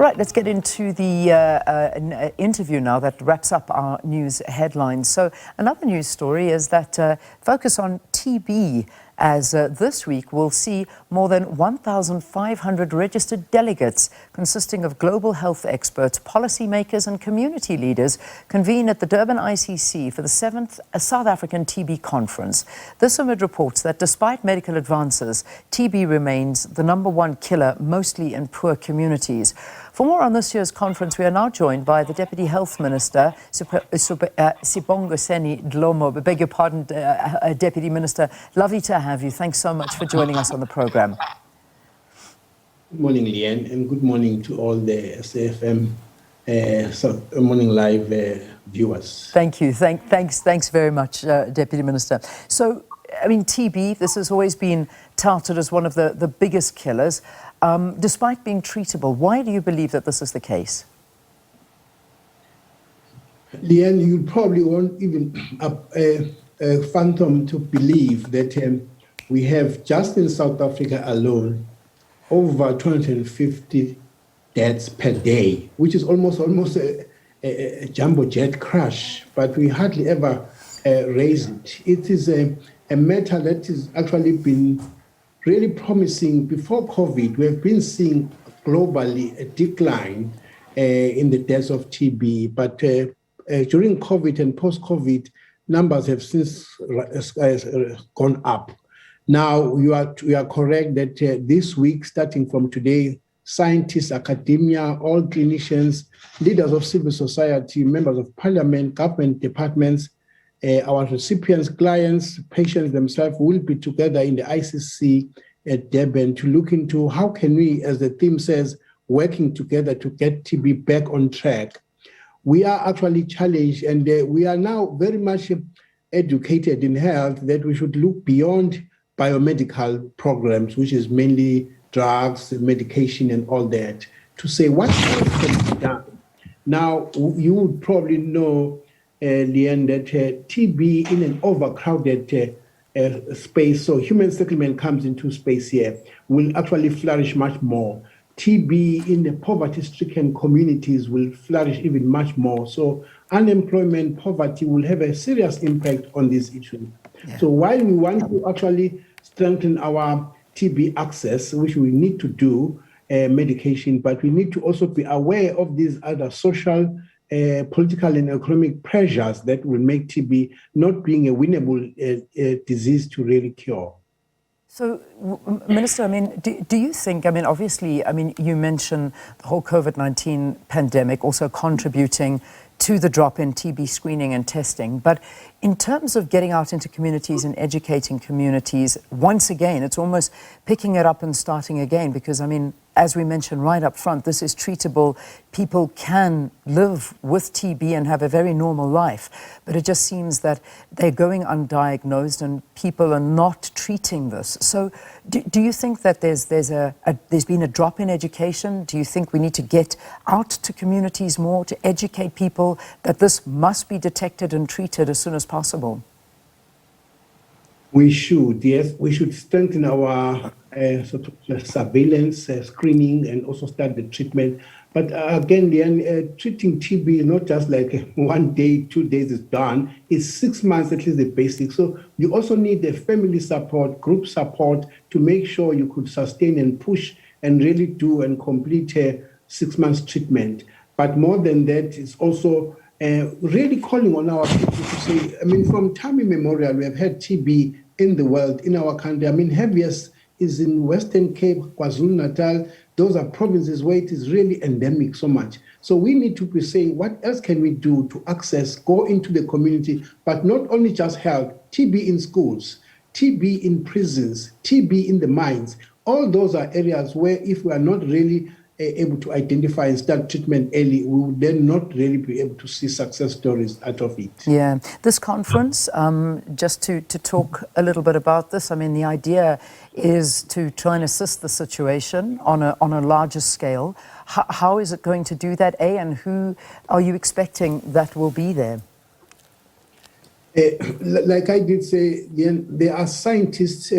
Right, let's get into the interview now that wraps up our news headlines. So another news story is that focus on TB, as this week we'll see more than 1,500 registered delegates consisting of global health experts, policymakers and community leaders convene at the Durban ICC for the 7th South African TB conference. This amid reports that despite medical advances, TB remains the #1 killer, mostly in poor communities. For more on this year's conference, we are now joined by the Deputy Health Minister, Sibongiseni Dhlomo. I beg your pardon, Deputy Minister. Lovely to have you. Thanks so much for joining us on the program. Good morning, Leanne, and good morning to all the SAFM Morning Live viewers. Thank you. Thanks very much, Deputy Minister. So, I mean, TB, this has always been touted as one of the biggest killers. Despite being treatable, why do you believe that this is the case? Leanne, you probably won't even fathom to believe that we have just in South Africa alone over 250 deaths per day, which is almost a jumbo jet crash, but we hardly ever raise it. It is a matter that has actually been really promising. Before COVID, we have been seeing globally a decline in the deaths of TB, but during COVID and post-COVID, numbers have since gone up. Now, you are correct that this week, starting from today, scientists, academia, all clinicians, leaders of civil society, members of parliament, government departments, our recipients, clients, patients themselves will be together in the ICC at Durban to look into how can we, as the theme says, working together to get TB back on track. We are actually challenged, and we are now very much educated in health that we should look beyond biomedical programs, which is mainly drugs, medication, and all that, to say what else can be done. Now, you would probably know, Leanne, that TB in an overcrowded space, so human settlement comes into space here, will actually flourish much more. TB in the poverty-stricken communities will flourish even much more. So unemployment, poverty will have a serious impact on this issue. Yeah. So while we want to actually strengthen our TB access, which we need to do, medication, but we need to also be aware of these other social, political and economic pressures that will make TB not being a winnable disease to really cure. So, Minister, I mean, do you think, I mean, obviously, I mean, you mentioned the whole COVID-19 pandemic also contributing to the drop in TB screening and testing. But in terms of getting out into communities and educating communities, once again, it's almost picking it up and starting again because, I mean, as we mentioned right up front, this is treatable. People can live with TB and have a very normal life. But it just seems that they're going undiagnosed and people are not treating this. So do you think that there's been a drop in education? Do you think we need to get out to communities more to educate people that this must be detected and treated as soon as possible? We should, yes. We should strengthen our sort of surveillance, screening, and also start the treatment. But again, Leanne, treating TB is not just like 1 day, 2 days is done. It's 6 months, at least the basics. So you also need the family support, group support to make sure you could sustain and push and really do and complete a 6 months treatment. But more than that, it's also really calling on our people to say, I mean, from time immemorial, we have had TB in the world, in our country. I mean, heaviest is in Western Cape, KwaZulu-Natal. Those are provinces where it is really endemic so much. So we need to be saying, what else can we do to access, go into the community, but not only just health, TB in schools, TB in prisons, TB in the mines. All those are areas where if we are not really able to identify and start treatment early, we would then not really be able to see success stories out of it. Yeah. This conference, just to talk a little bit about this, I mean, the idea is to try and assist the situation on a larger scale. How is it going to do that, and who are you expecting that will be there? Like I did say, there are scientists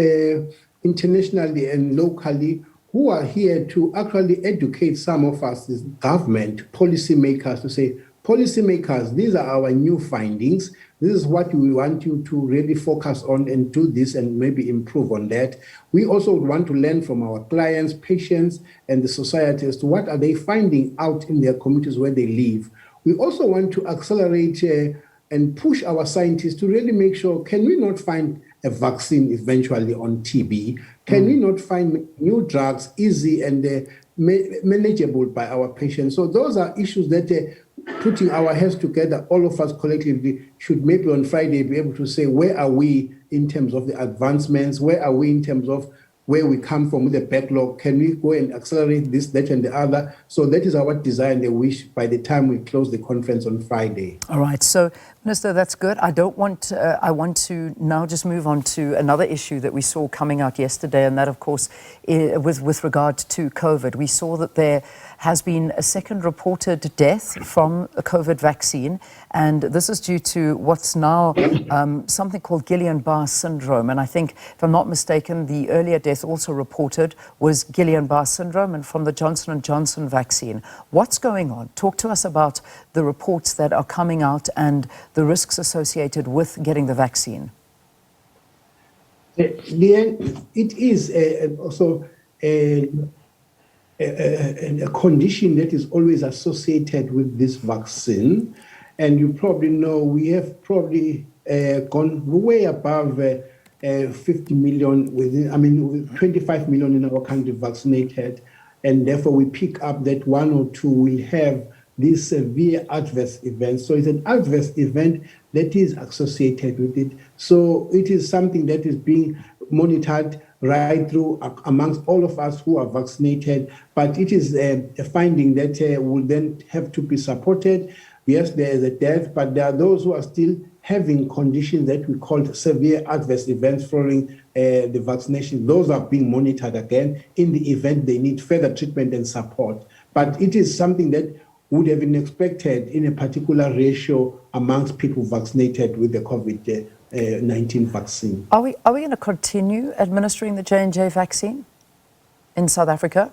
internationally and locally who are here to actually educate some of us as government, policymakers, to say, policymakers, these are our new findings. This is what we want you to really focus on and do this and maybe improve on that. We also want to learn from our clients, patients, and the society as to what are they finding out in their communities where they live. We also want to accelerate and push our scientists to really make sure, can we not find a vaccine eventually on TB? Can we not find new drugs easy and manageable by our patients? So those are issues that putting our heads together, all of us collectively should maybe on Friday be able to say, where are we in terms of the advancements? Where are we in terms of where we come from with the backlog? Can we go and accelerate this, that, and the other? So that is our desire and the wish by the time we close the conference on Friday. All right. So, Minister, that's good. I want to now just move on to another issue that we saw coming out yesterday, and that, of course, with regard to COVID. We saw that there has been a second reported death from a COVID vaccine, and this is due to what's now something called Guillain-Barré syndrome. And I think, if I'm not mistaken, the earlier death also reported was Guillain-Barré syndrome and from the Johnson & Johnson vaccine. What's going on? Talk to us about the reports that are coming out and the risks associated with getting the vaccine. Leanne, it is also a condition that is always associated with this vaccine. And you probably know we have probably gone way above 50 million within, 25 million in our country vaccinated. And therefore we pick up that one or two will have these severe adverse events. So it's an adverse event that is associated with it. So it is something that is being monitored right through amongst all of us who are vaccinated. But it is a finding that will then have to be supported. Yes, there is a death, but there are those who are still having conditions that we call severe adverse events following the vaccination. Those are being monitored again in the event they need further treatment and support. But it is something that would have been expected in a particular ratio amongst people vaccinated with the COVID-19 vaccine. Are we going to continue administering the J&J vaccine in South Africa?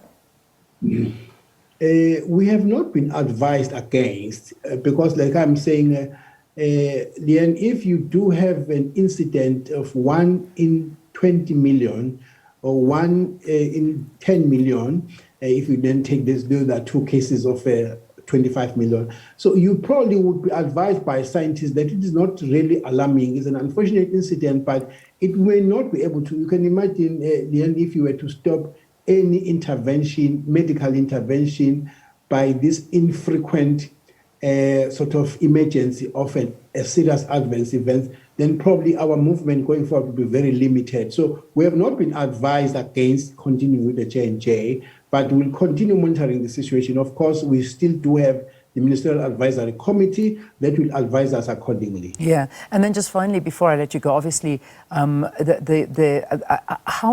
We have not been advised against because, like I'm saying, Leanne, if you do have an incident of 1 in 20 million or 1 in 10 million, if you then take this, those are two cases of 25 million. So you probably would be advised by scientists that it is not really alarming. It's an unfortunate incident, but it may not be able to. You can imagine, if you were to stop any intervention, medical intervention, by this infrequent sort of emergency of a serious adverse event, then probably our movement going forward will be very limited. So we have not been advised against continuing with the J&J, but we'll continue monitoring the situation. Of course, we still do have the Ministerial Advisory Committee that will advise us accordingly. Yeah, and then just finally, before I let you go, obviously, how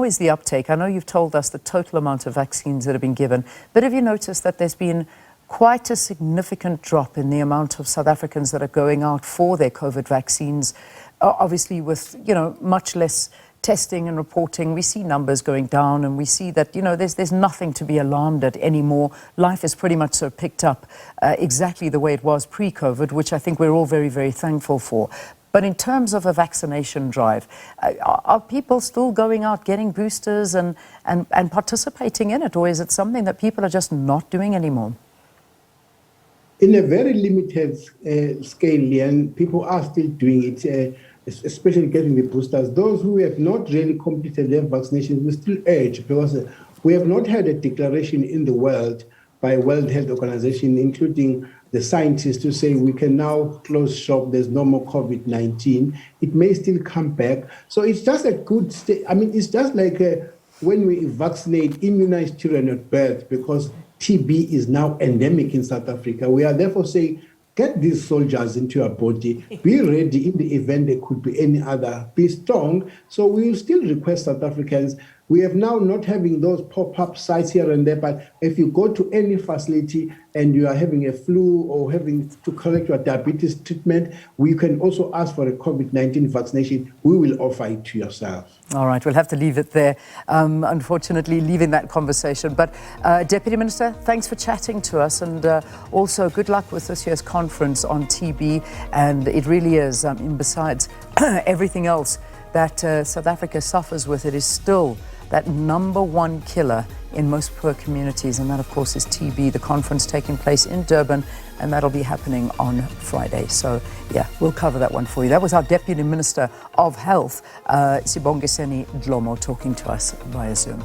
is the uptake? I know you've told us the total amount of vaccines that have been given, but have you noticed that there's been quite a significant drop in the amount of South Africans that are going out for their COVID vaccines? Obviously, with much less testing and reporting, we see numbers going down, and we see that there's nothing to be alarmed at anymore. Life is pretty much sort of picked up exactly the way it was pre-COVID, which I think we're all very, very thankful for. But in terms of a vaccination drive, are people still going out getting boosters and participating in it, or is it something that people are just not doing anymore? In a very limited scale, and people are still doing it, especially getting the boosters. Those who have not really completed their vaccinations, we still urge, because we have not had a declaration in the world by World Health Organization, including the scientists, to say we can now close shop, there's no more COVID-19. It may still come back. So it's just a good it's just like when we vaccinate, immunize children at birth, because TB is now endemic in South Africa. We are therefore saying, get these soldiers into your body. Be ready in the event there could be any other. Be strong. So we will still request South Africans, We have now not having those pop-up sites here and there, but if you go to any facility and you are having a flu or having to collect your diabetes treatment, we can also ask for a COVID-19 vaccination. We will offer it to yourself. All right, we'll have to leave it there, unfortunately, leaving that conversation. But Deputy Minister, thanks for chatting to us, and also good luck with this year's conference on TB. And it really is, besides everything else that South Africa suffers with, it is still that number one killer in most poor communities, and that of course is TB. The conference taking place in Durban, and that'll be happening on Friday. So yeah, we'll cover that one for you. That was our Deputy Minister of Health, Sibongiseni Dhlomo, talking to us via Zoom.